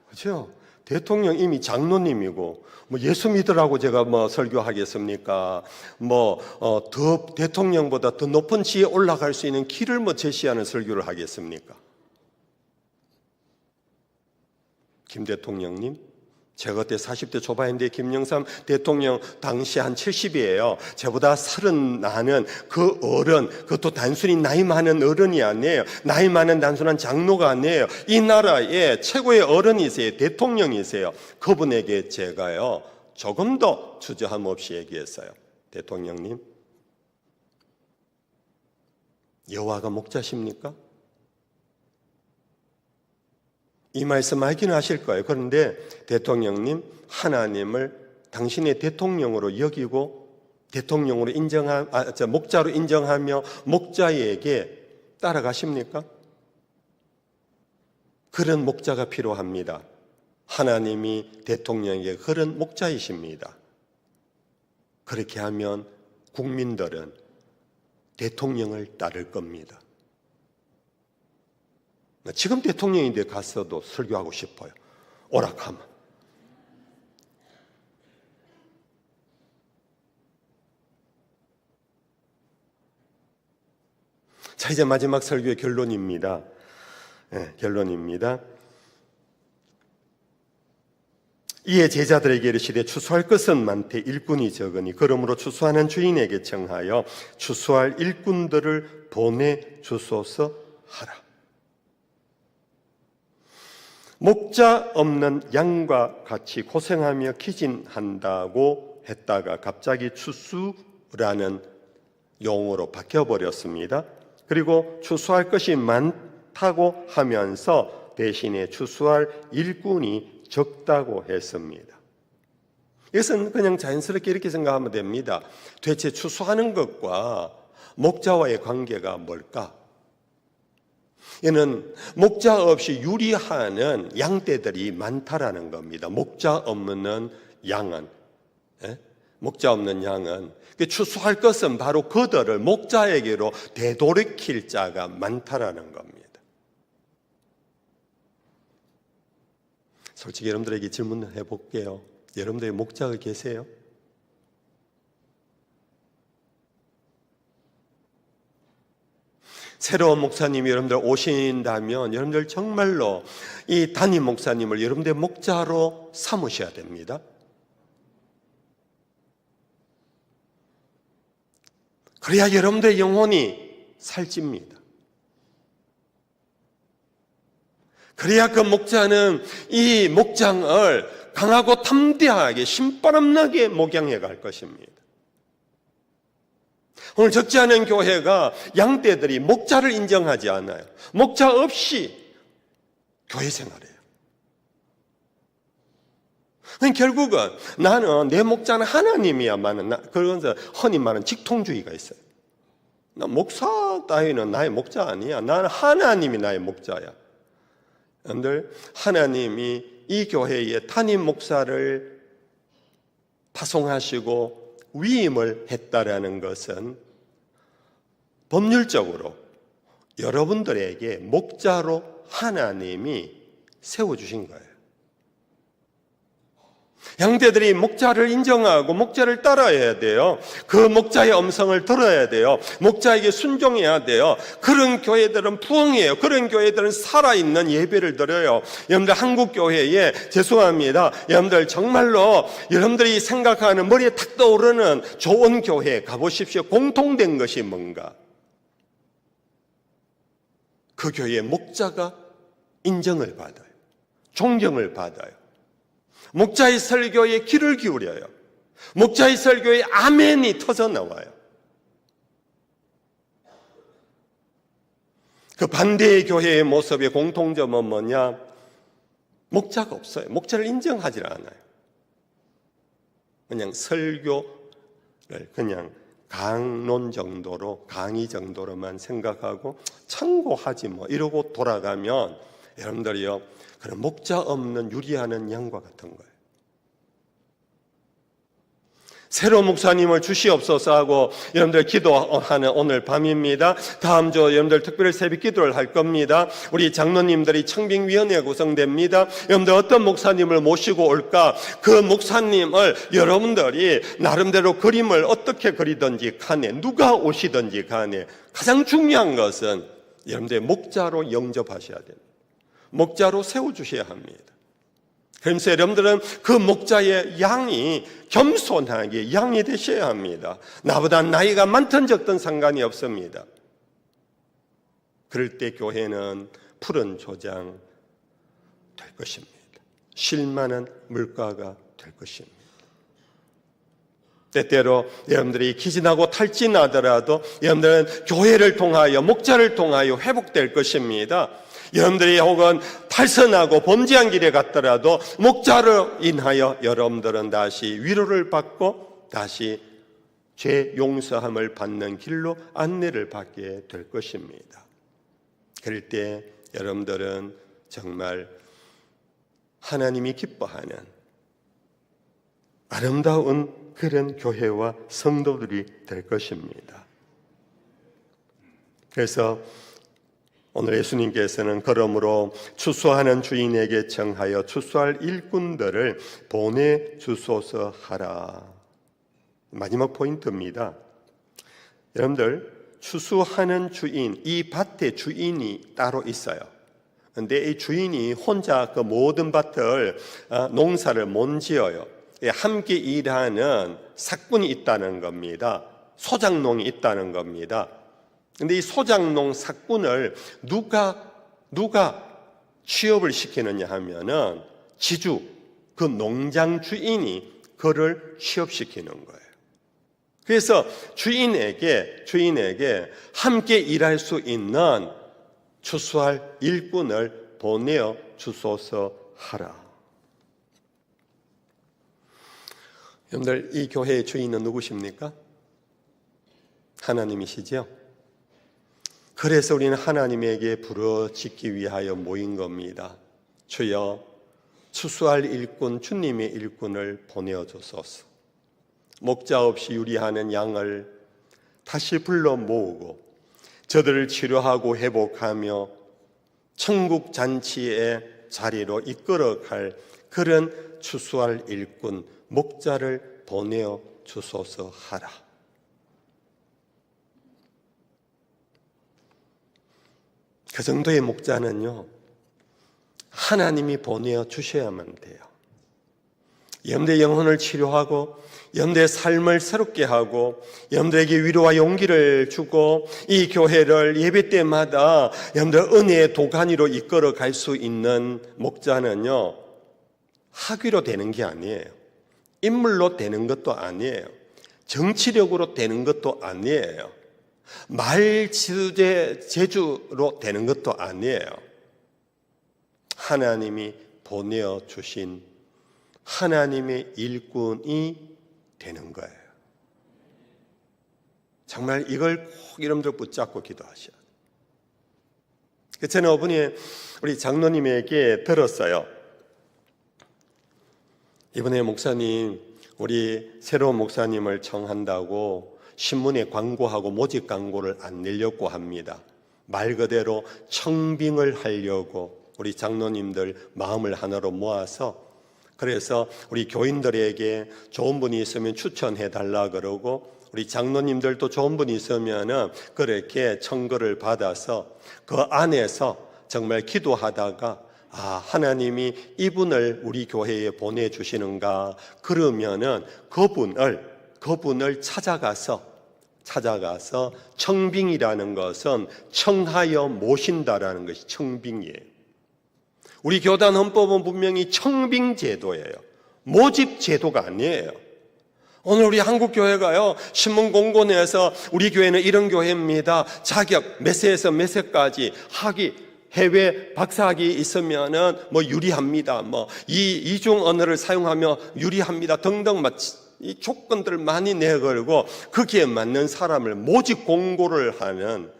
그렇죠? 대통령 이미 장로님이고 예수 믿으라고 제가 설교하겠습니까? 더 대통령보다 더 높은 지에 올라갈 수 있는 길을 제시하는 설교를 하겠습니까? 김 대통령님, 제가 그때 40대 초반인데 김영삼 대통령 당시 한 70이에요. 저보다 30 나는 그 어른, 그것도 단순히 나이 많은 어른이 아니에요. 나이 많은 단순한 장로가 아니에요. 이 나라의 최고의 어른이세요. 대통령이세요. 그분에게 제가요 조금 더 주저함 없이 얘기했어요. 대통령님, 여호와가 목자십니까? 이 말씀 알기는 하실 거예요. 그런데 대통령님, 하나님을 당신의 대통령으로 여기고 대통령으로 목자로 인정하며 목자에게 따라가십니까? 그런 목자가 필요합니다. 하나님이 대통령에게 그런 목자이십니다. 그렇게 하면 국민들은 대통령을 따를 겁니다. 지금 대통령인데 가서도 설교하고 싶어요. 오락하면. 자, 이제 마지막 설교의 결론입니다. 결론입니다. 이에 제자들에게 이르시되 추수할 것은 많되 일꾼이 적으니 그러므로 추수하는 주인에게 청하여 추수할 일꾼들을 보내주소서 하라. 목자 없는 양과 같이 고생하며 기진한다고 했다가 갑자기 추수라는 용어로 바뀌어버렸습니다. 그리고 추수할 것이 많다고 하면서 대신에 추수할 일꾼이 적다고 했습니다. 이것은 그냥 자연스럽게 이렇게 생각하면 됩니다. 대체 추수하는 것과 목자와의 관계가 뭘까? 이는 목자 없이 유리하는 양떼들이 많다라는 겁니다. 목자 없는 양은 추수할 것은 바로 그들을 목자에게로 되돌이킬 자가 많다라는 겁니다. 솔직히 여러분들에게 질문을 해볼게요. 여러분들의 목자가 계세요? 새로운 목사님이 여러분들 오신다면 여러분들 정말로 이 담임 목사님을 여러분들의 목자로 삼으셔야 됩니다. 그래야 여러분들의 영혼이 살집니다. 그래야 그 목자는 이 목장을 강하고 담대하게 신바람나게 목양해 갈 것입니다. 오늘 적지 않은 교회가 양떼들이 목자를 인정하지 않아요. 목자 없이 교회 생활해요. 결국은 나는 내 목자는 하나님이야만은 그러면서 흔히 말하는 직통주의가 있어요. 나 목사 따위는 나의 목자 아니야. 나는 하나님이 나의 목자야. 여러분들, 하나님이 이 교회에 담임 목사를 파송하시고 위임을 했다라는 것은 법률적으로 여러분들에게 목자로 하나님이 세워주신 거예요. 양떼들이 목자를 인정하고 목자를 따라야 돼요. 그 목자의 음성을 들어야 돼요. 목자에게 순종해야 돼요. 그런 교회들은 부흥해요. 그런 교회들은 살아있는 예배를 드려요. 여러분들 한국 교회에 죄송합니다. 여러분들 정말로 여러분들이 생각하는 머리에 탁 떠오르는 좋은 교회에 가보십시오. 공통된 것이 뭔가? 그 교회의 목자가 인정을 받아요. 존경을 받아요. 목자의 설교에 귀를 기울여요. 목자의 설교에 아멘이 터져 나와요. 그 반대의 교회의 모습의 공통점은 뭐냐? 목자가 없어요. 목자를 인정하지 않아요. 그냥 설교를 그냥 강론 정도로, 강의 정도로만 생각하고 참고하지 뭐 이러고 돌아가면 여러분들이요, 그런 목자 없는 유리하는 양과 같은 거예요. 새로운 목사님을 주시옵소서 하고 여러분들 기도하는 오늘 밤입니다. 다음 주 여러분들 특별히 새벽 기도를 할 겁니다. 우리 장로님들이 청빙위원회가 구성됩니다. 여러분들 어떤 목사님을 모시고 올까? 그 목사님을 여러분들이 나름대로 그림을 어떻게 그리든지 간에, 누가 오시든지 간에 가장 중요한 것은 여러분들의 목자로 영접하셔야 됩니다. 목자로 세워주셔야 합니다. 그러면서 여러분들은 그 목자의 양이 겸손하게 양이 되셔야 합니다. 나보다 나이가 많든 적든 상관이 없습니다. 그럴 때 교회는 푸른 조장 될 것입니다. 쉴만한 물가가 될 것입니다. 때때로 여러분들이 기진하고 탈진하더라도 여러분들은 교회를 통하여 목자를 통하여 회복될 것입니다. 여러분들이 혹은 탈선하고 범죄한 길에 갔더라도 목자로 인하여 여러분들은 다시 위로를 받고 다시 죄 용서함을 받는 길로 안내를 받게 될 것입니다. 그럴 때 여러분들은 정말 하나님이 기뻐하는 아름다운 그런 교회와 성도들이 될 것입니다. 그래서 오늘 예수님께서는 그러므로 추수하는 주인에게 청하여 추수할 일꾼들을 보내주소서 하라. 마지막 포인트입니다. 여러분들, 추수하는 주인, 이 밭의 주인이 따로 있어요. 그런데 이 주인이 혼자 그 모든 밭을 농사를 못 지어요. 함께 일하는 삭군이 있다는 겁니다. 소작농이 있다는 겁니다. 근데 이 소작농 삭군을 누가 취업을 시키느냐 하면은 지주, 그 농장 주인이 그를 취업시키는 거예요. 그래서 주인에게 함께 일할 수 있는 추수할 일꾼을 보내어 주소서 하라. 여러분들, 이 교회의 주인은 누구십니까? 하나님이시죠? 그래서 우리는 하나님에게 부르짖기 위하여 모인 겁니다. 주여, 추수할 일꾼, 주님의 일꾼을 보내어 주소서. 목자 없이 유리하는 양을 다시 불러 모으고 저들을 치료하고 회복하며 천국 잔치의 자리로 이끌어갈 그런 추수할 일꾼, 목자를 보내어 주소서 하라. 그 정도의 목자는요, 하나님이 보내어 주셔야만 돼요. 여러분들의 영혼을 치료하고 여러분들의 삶을 새롭게 하고 여러분들에게 위로와 용기를 주고 이 교회를 예배 때마다 여러분들 은혜의 도가니로 이끌어 갈 수 있는 목자는요, 학위로 되는 게 아니에요. 인물로 되는 것도 아니에요. 정치력으로 되는 것도 아니에요. 재주로 되는 것도 아니에요. 하나님이 보내어 주신 하나님의 일꾼이 되는 거예요. 정말 이걸 꼭 여러분들 붙잡고 기도하셔야 돼요. 저는 어머니 우리 장로님에게 들었어요. 이번에 목사님, 우리 새로운 목사님을 청한다고 신문에 광고하고 모집 광고를 안 내려고 합니다. 말 그대로 청빙을 하려고 우리 장로님들 마음을 하나로 모아서, 그래서 우리 교인들에게 좋은 분이 있으면 추천해 달라 그러고 우리 장로님들도 좋은 분이 있으면 그렇게 청거를 받아서 그 안에서 정말 기도하다가 하나님이 이분을 우리 교회에 보내주시는가, 그러면은 그분을 찾아가서 청빙이라는 것은 청하여 모신다라는 것이 청빙이에요. 우리 교단 헌법은 분명히 청빙제도예요. 모집제도가 아니에요. 오늘 우리 한국교회가요, 신문 공고 내서 우리 교회는 이런 교회입니다. 자격 몇 세에서 몇 세까지 학위, 해외 박사학위 있으면은 유리합니다. 이중 언어를 사용하며 유리합니다. 등등 이 조건들을 많이 내걸고 거기에 맞는 사람을 모집 공고를 하는.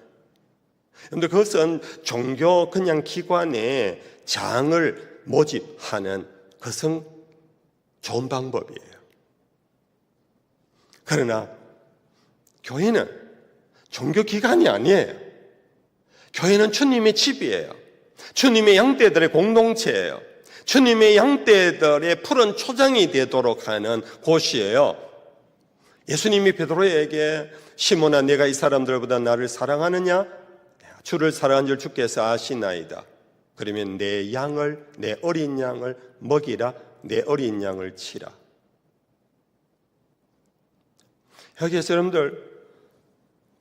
그런데 그것은 종교 그냥 기관에 장을 모집하는 것은 좋은 방법이에요. 그러나 교회는 종교기관이 아니에요. 교회는 주님의 집이에요. 주님의 양떼들의 공동체예요. 주님의 양떼들의 푸른 초장이 되도록 하는 곳이에요. 예수님이 베드로에게 시몬아, 내가 이 사람들보다 나를 사랑하느냐? 주를 사랑한 줄 주께서 아시나이다. 그러면 내 어린 양을 먹이라, 내 어린 양을 치라. 여기에서 여러분들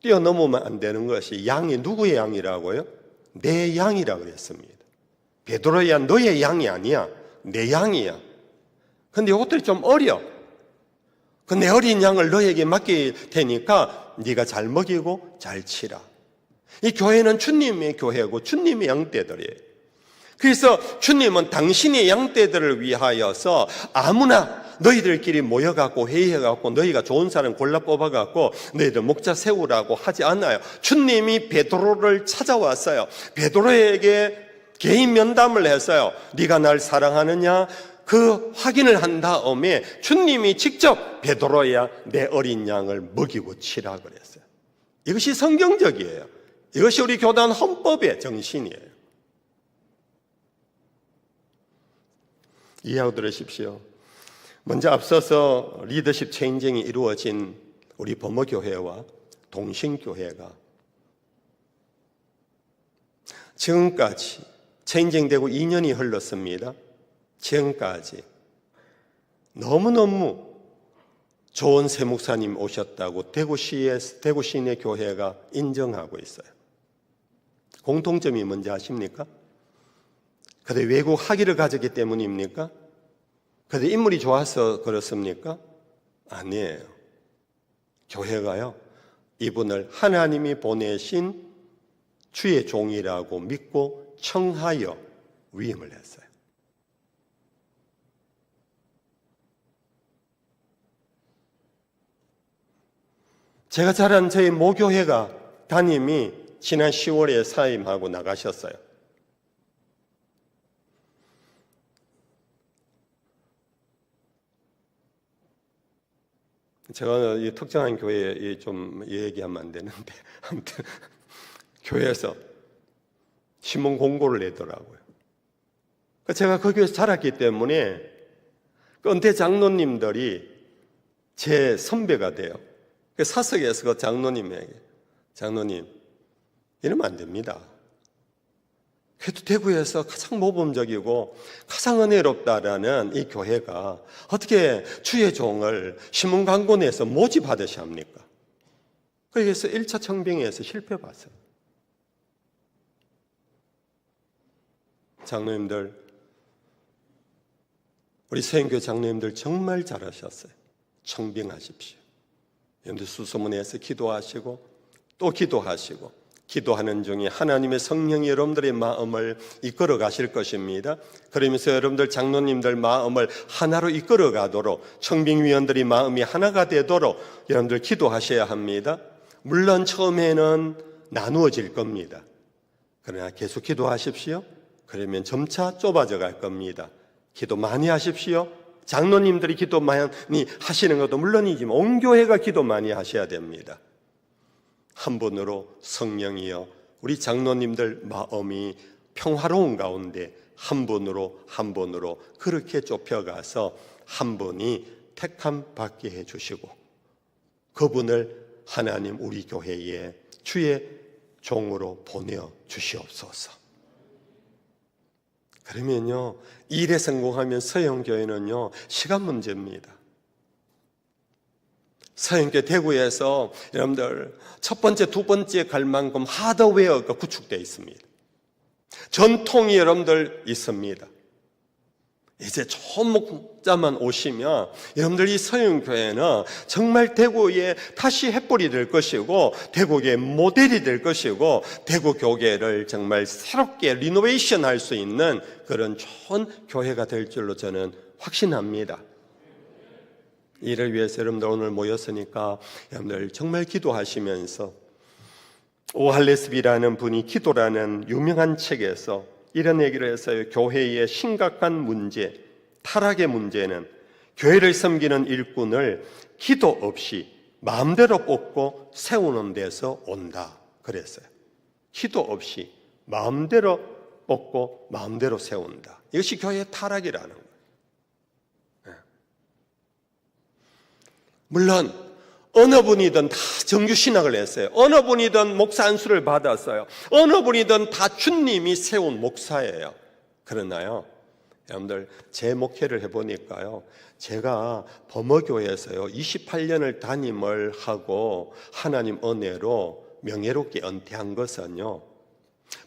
뛰어넘으면 안 되는 것이, 양이 누구의 양이라고요? 내 양이라고 그랬습니다. 베드로야, 너의 양이 아니야. 내 양이야. 근데 이것들이 좀 어려. 그 내 어린 양을 너에게 맡길 테니까 네가 잘 먹이고 잘 치라. 이 교회는 주님의 교회고 주님의 양떼들이에요. 그래서 주님은 당신의 양떼들을 위하여서 아무나 너희들끼리 모여갖고 회의해갖고 너희가 좋은 사람 골라 뽑아갖고 너희들 목자 세우라고 하지 않아요. 주님이 베드로를 찾아왔어요. 베드로에게 개인 면담을 했어요. 네가 날 사랑하느냐? 그 확인을 한 다음에 주님이 직접 베드로야 내 어린 양을 먹이고 치라 그랬어요. 이것이 성경적이에요. 이것이 우리 교단 헌법의 정신이에요. 이해하고 들으십시오. 먼저 앞서서 리더십 체인징이 이루어진 우리 범어교회와 동신교회가 지금까지 체인징되고 2년이 흘렀습니다. 지금까지 너무너무 좋은 새 목사님 오셨다고 대구 시내 교회가 인정하고 있어요. 공통점이 뭔지 아십니까? 그들 외국 학위를 가졌기 때문입니까? 그들 인물이 좋아서 그렇습니까? 아니에요. 교회가요, 이분을 하나님이 보내신 주의 종이라고 믿고 청하여 위임을 했어요. 제가 자란 저희 모교회가 담임이 지난 10월에 사임하고 나가셨어요. 제가 이 특정한 교회에 좀 얘기하면 안 되는데 아무튼 교회에서 신문 공고를 내더라고요. 제가 그 교회에서 자랐기 때문에 그 은퇴 장로님들이 제 선배가 돼요. 사석에서 그 장로님에게, 장로님 이러면 안 됩니다. 그래도 대구에서 가장 모범적이고 가장 은혜롭다라는 이 교회가 어떻게 주의 종을 신문 광고 내서 모집하듯이 합니까? 그래서 1차 청빙회에서 실패 봤어요. 장로님들, 우리 서인교회 장로님들 정말 잘하셨어요. 청빙하십시오. 여러분들 수소문에서 기도하시고 또 기도하시고 기도하는 중에 하나님의 성령이 여러분들의 마음을 이끌어 가실 것입니다. 그러면서 여러분들 장로님들 마음을 하나로 이끌어 가도록 청빙위원들이 마음이 하나가 되도록 여러분들 기도하셔야 합니다. 물론 처음에는 나누어질 겁니다. 그러나 계속 기도하십시오. 그러면 점차 좁아져 갈 겁니다. 기도 많이 하십시오. 장로님들이 기도 많이 하시는 것도 물론이지만 온 교회가 기도 많이 하셔야 됩니다. 한 분으로 성령이여 우리 장로님들 마음이 평화로운 가운데 한 분으로 한 분으로 그렇게 좁혀가서 한 분이 택함 받게 해주시고 그분을 하나님 우리 교회에 주의 종으로 보내어 주시옵소서. 그러면요, 이 일에 성공하면 서영교회는요 시간 문제입니다. 서영교회 대구에서 여러분들 첫 번째, 두 번째 갈 만큼 하드웨어가 구축되어 있습니다. 전통이 여러분들 있습니다. 이제 좋은 목자만 오시면 여러분들 이 서영교회는 정말 대구에 다시 햇불이 될 것이고 대구의 모델이 될 것이고 대구 교계를 정말 새롭게 리노베이션 할 수 있는 그런 좋은 교회가 될 줄로 저는 확신합니다. 이를 위해서 여러분들 오늘 모였으니까 여러분들 정말 기도하시면서 오할레스비라는 분이 기도라는 유명한 책에서 이런 얘기를 했어요. 교회의 심각한 문제, 타락의 문제는 교회를 섬기는 일꾼을 기도 없이 마음대로 뽑고 세우는 데서 온다 그랬어요. 기도 없이 마음대로 뽑고 마음대로 세운다. 이것이 교회의 타락이라는 거예요. 물론 어느 분이든 다 정규신학을 했어요. 어느 분이든 목사 안수를 받았어요. 어느 분이든 다 주님이 세운 목사예요. 그러나요, 여러분들 제 목회를 해보니까요, 제가 범어교회에서요 28년을 담임을 하고 하나님 은혜로 명예롭게 은퇴한 것은요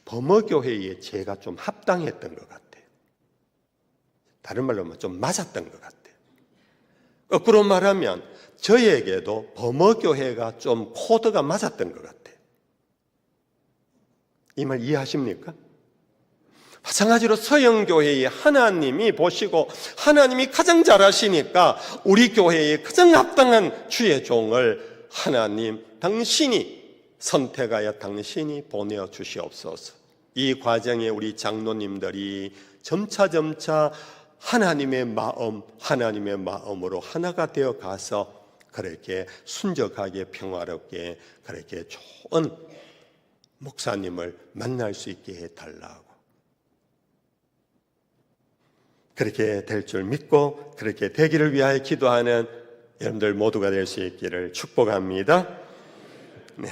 범어교회에 제가 좀 합당했던 것 같아요. 다른 말로 하면 좀 맞았던 것 같아요. 거꾸로 말하면 저에게도 범어교회가 좀 코드가 맞았던 것 같아요. 이 말 이해하십니까? 마찬가지로 서영교회에 하나님이 보시고 하나님이 가장 잘하시니까 우리 교회에 가장 합당한 주의 종을 하나님 당신이 선택하여 당신이 보내어 주시옵소서. 이 과정에 우리 장로님들이 점차 하나님의 마음으로 하나가 되어 가서 그렇게 순적하게 평화롭게 그렇게 좋은 목사님을 만날 수 있게 해달라고, 그렇게 될 줄 믿고 그렇게 되기를 위하여 기도하는 여러분들 모두가 될 수 있기를 축복합니다. 네.